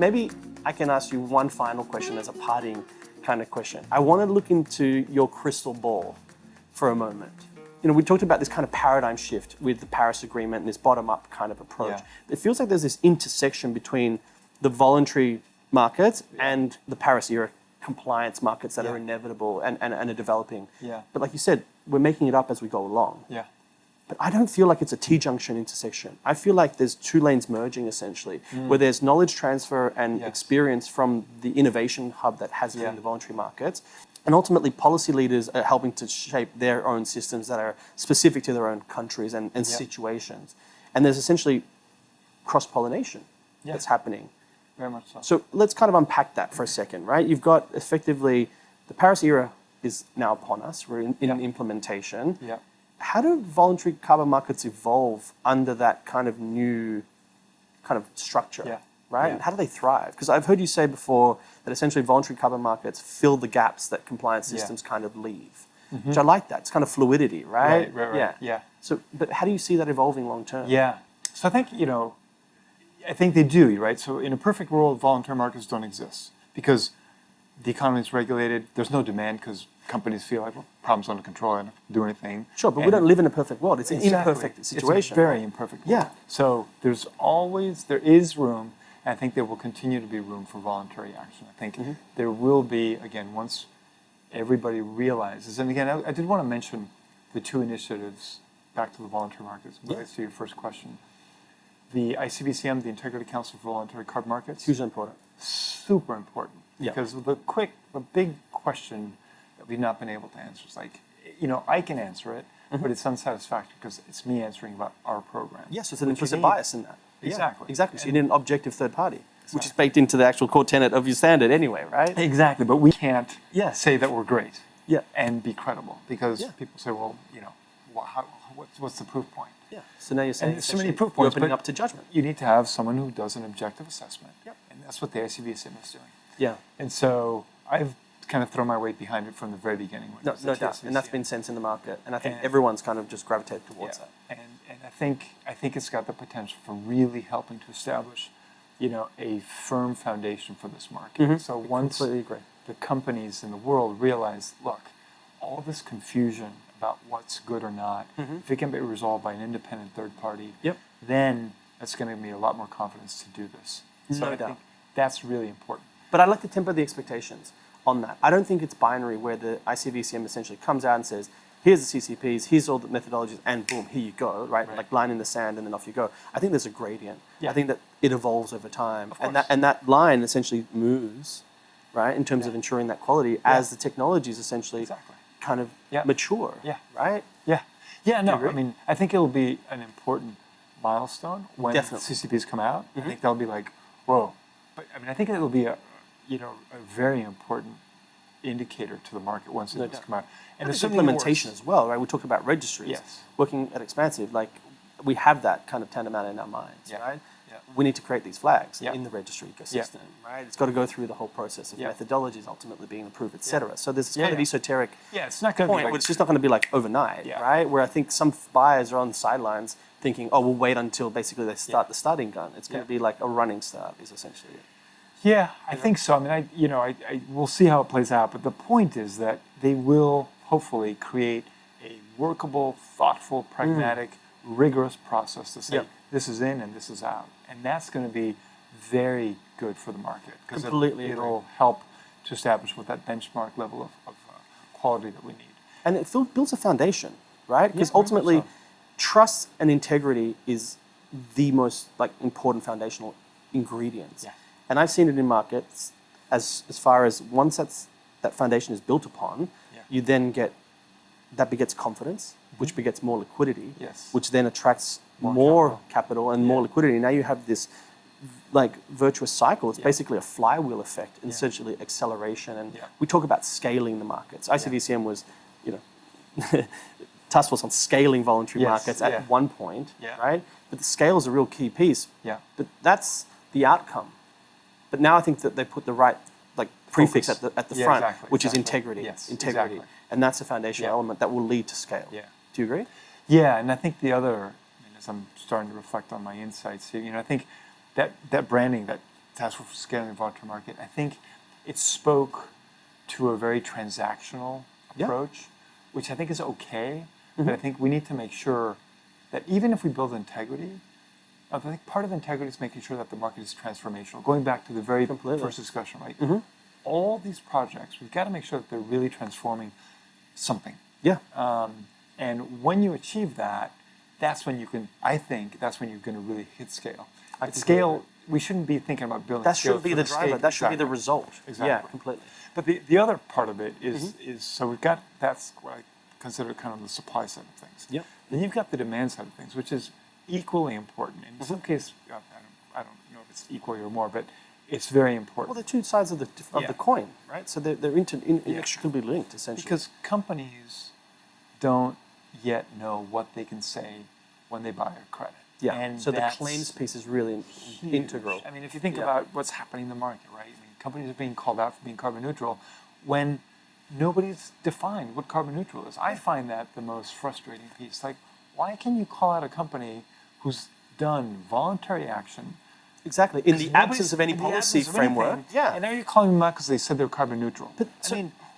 maybe I can ask you one final question as a parting kind of question. I want to look into your crystal ball for a moment. We talked about this kind of paradigm shift with the Paris Agreement and this bottom-up kind of approach. Yeah. It feels like there's this intersection between the voluntary markets and the Paris-era compliance markets that are inevitable and are developing. Yeah. But like you said, we're making it up as we go along. Yeah. But I don't feel like it's a T-junction intersection. I feel like there's two lanes merging, essentially, where there's knowledge transfer and experience from the innovation hub that has been the voluntary markets. And ultimately, policy leaders are helping to shape their own systems that are specific to their own countries and situations. And there's essentially cross-pollination that's happening. Very much so. So let's kind of unpack that for a second, right? You've got effectively the Paris era is now upon us. We're in implementation. Yeah. How do voluntary carbon markets evolve under that kind of new kind of structure, right? Yeah. And how do they thrive? Because I've heard you say before that essentially voluntary carbon markets fill the gaps that compliance systems kind of leave, which I like that. It's kind of fluidity, right? Right. Yeah. So, but how do you see that evolving long term? Yeah. So I think, I think they do, right? So in a perfect world, voluntary markets don't exist because the economy is regulated. There's no demand because companies feel like, well, problems under control, I don't have to do anything. Sure, but we don't live in a perfect world. It's an imperfect situation. It's a very imperfect world. Yeah. So there is room, and I think there will continue to be room for voluntary action. I think there will be, again, once everybody realizes, and again, I did want to mention the two initiatives back to the voluntary markets, relates to your first question. The ICVCM, the Integrity Council for Voluntary Carbon Markets. Hugely important. Super important. Because the big question that we've not been able to answer is like, I can answer it, but it's unsatisfactory because it's me answering about our program. Yes, there's an implicit bias in that. Exactly. Exactly. So you need an objective third party, which is baked into the actual core tenet of your standard anyway, right? Exactly. But we can't say that we're great and be credible because people say, well, what's the proof point? Yeah. So now you're saying so many proof points, opening up to judgment. You need to have someone who does an objective assessment. Yep. And that's what the ICVCM is doing. Yeah. And so I've kind of thrown my weight behind it from the very beginning. No doubt. And that's been sense in the market. And I think everyone's kind of just gravitated towards that. And I think it's got the potential for really helping to establish, a firm foundation for this market. So once the companies in the world realize, look, all this confusion about what's good or not, if it can be resolved by an independent third party, then that's going to give me a lot more confidence to do this. So I think that's really important. But I'd like to temper the expectations on that. I don't think it's binary where the ICVCM essentially comes out and says, here's the CCPs, here's all the methodologies, and boom, here you go, right? Like line in the sand and then off you go. I think there's a gradient. I think that it evolves over time. And that line essentially moves, right, in terms of ensuring that quality as the technologies essentially kind of mature, right? Yeah, no, I mean, I think it'll be an important milestone when the CCPs come out. I think that'll be like, whoa. But I mean, I think it'll be a very important indicator to the market once it does come out. And there's implementation as well, right? We talk about registries. Working at Expansive, like we have that kind of tantamount in our minds, right? Yeah. We need to create these flags in the registry ecosystem, right? It's got to go through the whole process of methodologies ultimately being approved, et cetera. So there's this kind of esoteric it's not going to be like, it's just not going to be like overnight, right? Where I think some buyers are on the sidelines thinking, oh, we'll wait until basically they start the starting gun. It's going to be like a running start is essentially it. Yeah, I think so. I mean, I we'll see how it plays out. But the point is that they will hopefully create a workable, thoughtful, pragmatic, rigorous process to say this is in and this is out, and that's going to be very good for the market because it'll help to establish what that benchmark level of quality that we need. And it builds a foundation, right? Because ultimately, trust and integrity is the most important foundational ingredients. Yeah. And I've seen it in markets as far as once that foundation is built upon, you then that begets confidence, which begets more liquidity, which then attracts more capital and more liquidity. Now you have this virtuous cycle. It's basically a flywheel effect and essentially acceleration. And we talk about scaling the markets. ICVCM was, task force on scaling voluntary markets at one point, right? But the scale is a real key piece. Yeah. But that's the outcome. But now I think that they put the right prefix at the front, which is integrity. Yes, integrity. Exactly. And that's a foundational element that will lead to scale. Yeah. Do you agree? Yeah, and I think the other, as I'm starting to reflect on my insights here, I think that branding, that task force for scaling the voluntary market, I think it spoke to a very transactional approach, which I think is okay, but I think we need to make sure that even if we build integrity, I think part of integrity is making sure that the market is transformational. Going back to the very first discussion, right? All these projects, we've got to make sure that they're really transforming something. Yeah. And when you achieve that, that's when you can, I think, that's when you're going to really hit scale. At scale, we shouldn't be thinking about building that scale shouldn't be the driver. That should be the result. Exactly. Yeah, completely. But the other part of it is so we've got, that's what I consider kind of the supply side of things. Yep. Then you've got the demand side of things, which is equally important. In some cases, I don't know if it's equally or more, but it's very important. Well, they're two sides of the coin, right? So they're inextricably linked, essentially. Because companies don't yet know what they can say when they buy a credit. Yeah. And so the claims piece is really integral. I mean, if you think about what's happening in the market, right? I mean, companies are being called out for being carbon neutral when nobody's defined what carbon neutral is. I find that the most frustrating piece. Like, why can you call out a company who's done voluntary action? Exactly. In the absence of any policy framework. Yeah. And now you're calling them out because they said they're carbon neutral. But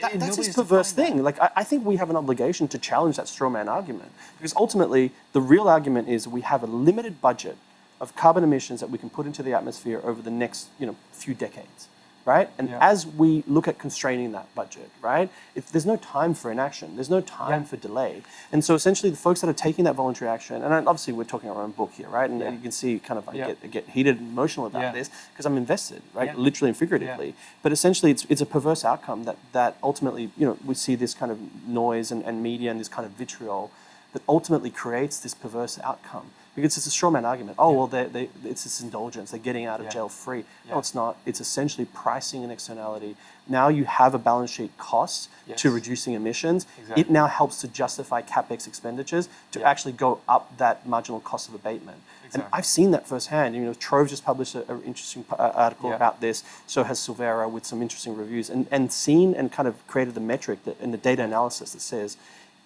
that's this perverse thing. Like, I think we have an obligation to challenge that straw man argument, because ultimately the real argument is we have a limited budget of carbon emissions that we can put into the atmosphere over the next few decades, right? And as we look at constraining that budget, right, there's no time for inaction, there's no time for delay. And so essentially the folks that are taking that voluntary action, and obviously we're talking our own book here, right? And you can see kind of I get heated and emotional about this because I'm invested, right? Literally and figuratively. But essentially it's a perverse outcome that ultimately, we see this kind of noise and media and this kind of vitriol that ultimately creates this perverse outcome. Because it's a straw man argument. Oh, well, it's this indulgence. They're getting out of jail free. No, it's not. It's essentially pricing an externality. Now you have a balance sheet cost to reducing emissions. Exactly. It now helps to justify CapEx expenditures to actually go up that marginal cost of abatement. Exactly. And I've seen that firsthand. Trove just published an interesting article about this. So has Silvera with some interesting reviews. And seen and kind of created the metric and the data analysis that says,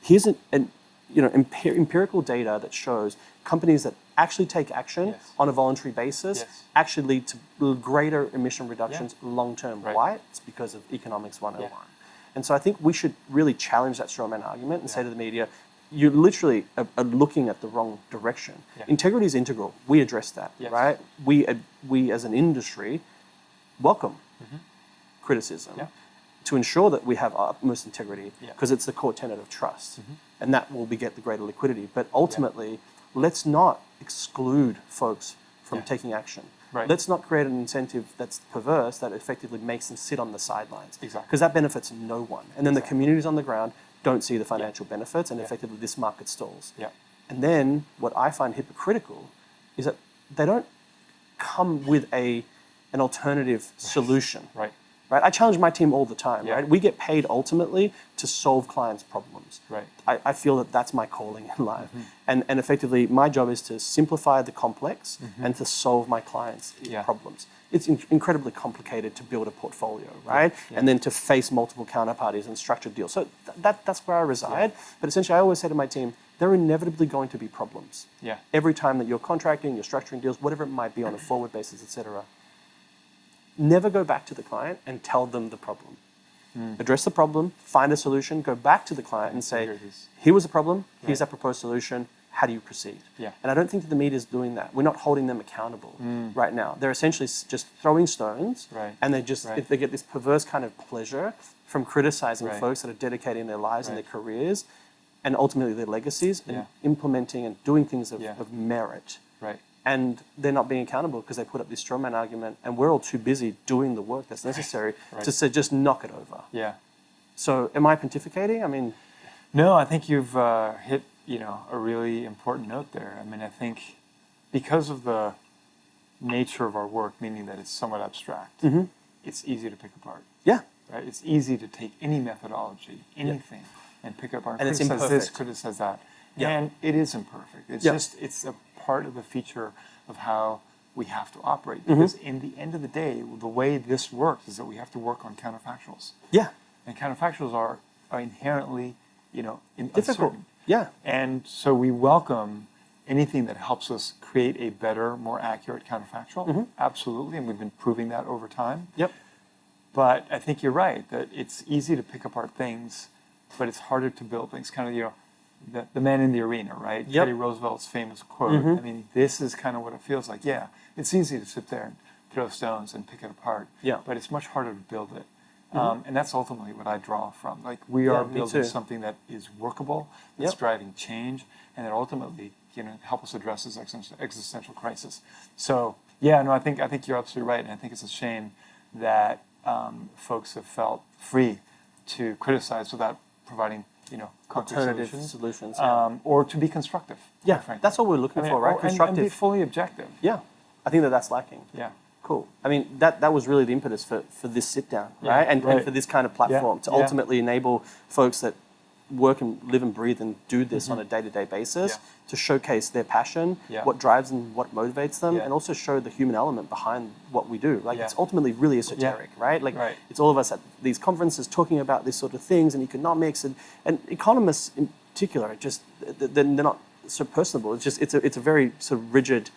here's empirical data that shows companies that actually take action on a voluntary basis actually lead to greater emission reductions long term. Right. Why? It's because of economics 101. And so I think we should really challenge that straw man argument and say to the media, you literally are looking at the wrong direction. Integrity is integral. We address that, right? We as an industry welcome criticism to ensure that we have utmost integrity, because it's the core tenet of trust. And that will beget the greater liquidity. But ultimately, let's not exclude folks from taking action. Right. Let's not create an incentive that's perverse that effectively makes them sit on the sidelines. Exactly. Because that benefits no one. And then the communities on the ground don't see the financial benefits, and effectively this market stalls. And then what I find hypocritical is that they don't come with an alternative solution. Right. I challenge my team all the time, right? We get paid ultimately to solve clients' problems. Right. I feel that that's my calling in life. And effectively, my job is to simplify the complex and to solve my clients' problems. It's incredibly complicated to build a portfolio, right? And then to face multiple counterparties and structured deals. So that's where I reside. But essentially, I always say to my team, there are inevitably going to be problems. Every time that you're contracting, you're structuring deals, whatever it might be on a forward basis, et cetera. Never go back to the client and tell them the problem. Address the problem, find a solution, go back to the client and say, here was the problem, here's our proposed solution, how do you proceed? And I don't think that the media is doing that. We're not holding them accountable right now. They're essentially just throwing stones, and they just they get this perverse kind of pleasure from criticizing folks that are dedicating their lives and their careers and ultimately their legacies and implementing and doing things of merit. And they're not being accountable because they put up this straw man argument, and we're all too busy doing the work that's necessary to say, just knock it over. So am I pontificating? I mean... No, I think you've hit a really important note there. I mean, I think because of the nature of our work, meaning that it's somewhat abstract, it's easy to pick apart. Right? It's easy to take any methodology, anything, and pick apart. And it's criticize imperfect. This, criticize that. And it is imperfect. It's it's a part of the feature of how we have to operate. Because in the end of the day, the way this works is that we have to work on counterfactuals. And counterfactuals are inherently, difficult. Uncertain. And so we welcome anything that helps us create a better, more accurate counterfactual, absolutely, and we've been proving that over time. Yep. But I think you're right, that it's easy to pick apart things, but it's harder to build things. Kind of, the man in the arena, right? Yep. Teddy Roosevelt's famous quote. I mean, this is kind of what it feels like. Yeah, it's easy to sit there and throw stones and pick it apart, but it's much harder to build it. And that's ultimately what I draw from. Like, we are building something that is workable, that's driving change, and that ultimately, help us address this existential crisis. So, yeah, no, I think you're absolutely right, and I think it's a shame that folks have felt free to criticize without providing, alternative solutions, or to be constructive. Yeah, that's what we're looking for, right? Constructive. And be fully objective. Yeah, I think that's lacking. Yeah. Cool. I mean, that was really the impetus for this sit down, right? And for this kind of platform to ultimately enable folks that work and live and breathe and do this on a day-to-day basis to showcase their passion, what drives them, what motivates them, and also show the human element behind what we do. Like, it's ultimately really esoteric, right? Like, it's all of us at these conferences talking about these sort of things and economics and economists in particular, they're not so personable. It's a very sort of rigid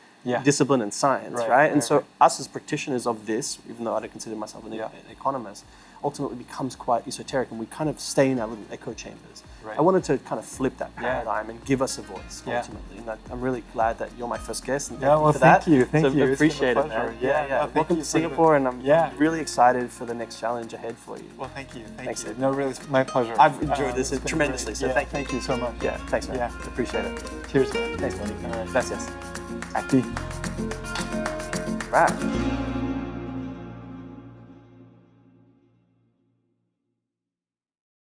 discipline and science, right? And so us as practitioners of this, even though I don't consider myself an economist, ultimately becomes quite esoteric, and we kind of stay in our little echo chambers. I wanted to kind of flip that paradigm and give us a voice, ultimately. And I'm really glad that you're my first guest, and thank you for that. Thank you. Appreciate it, man. Welcome to Singapore, and I'm really excited for the next challenge ahead for you. Well, thank you. Thanks, you. No, really, it's my pleasure. I've enjoyed this tremendously, so thank you so much. Yeah, thanks, man. Appreciate it. Cheers, man. Thanks, buddy. All right. Gracias. Aquí. Right.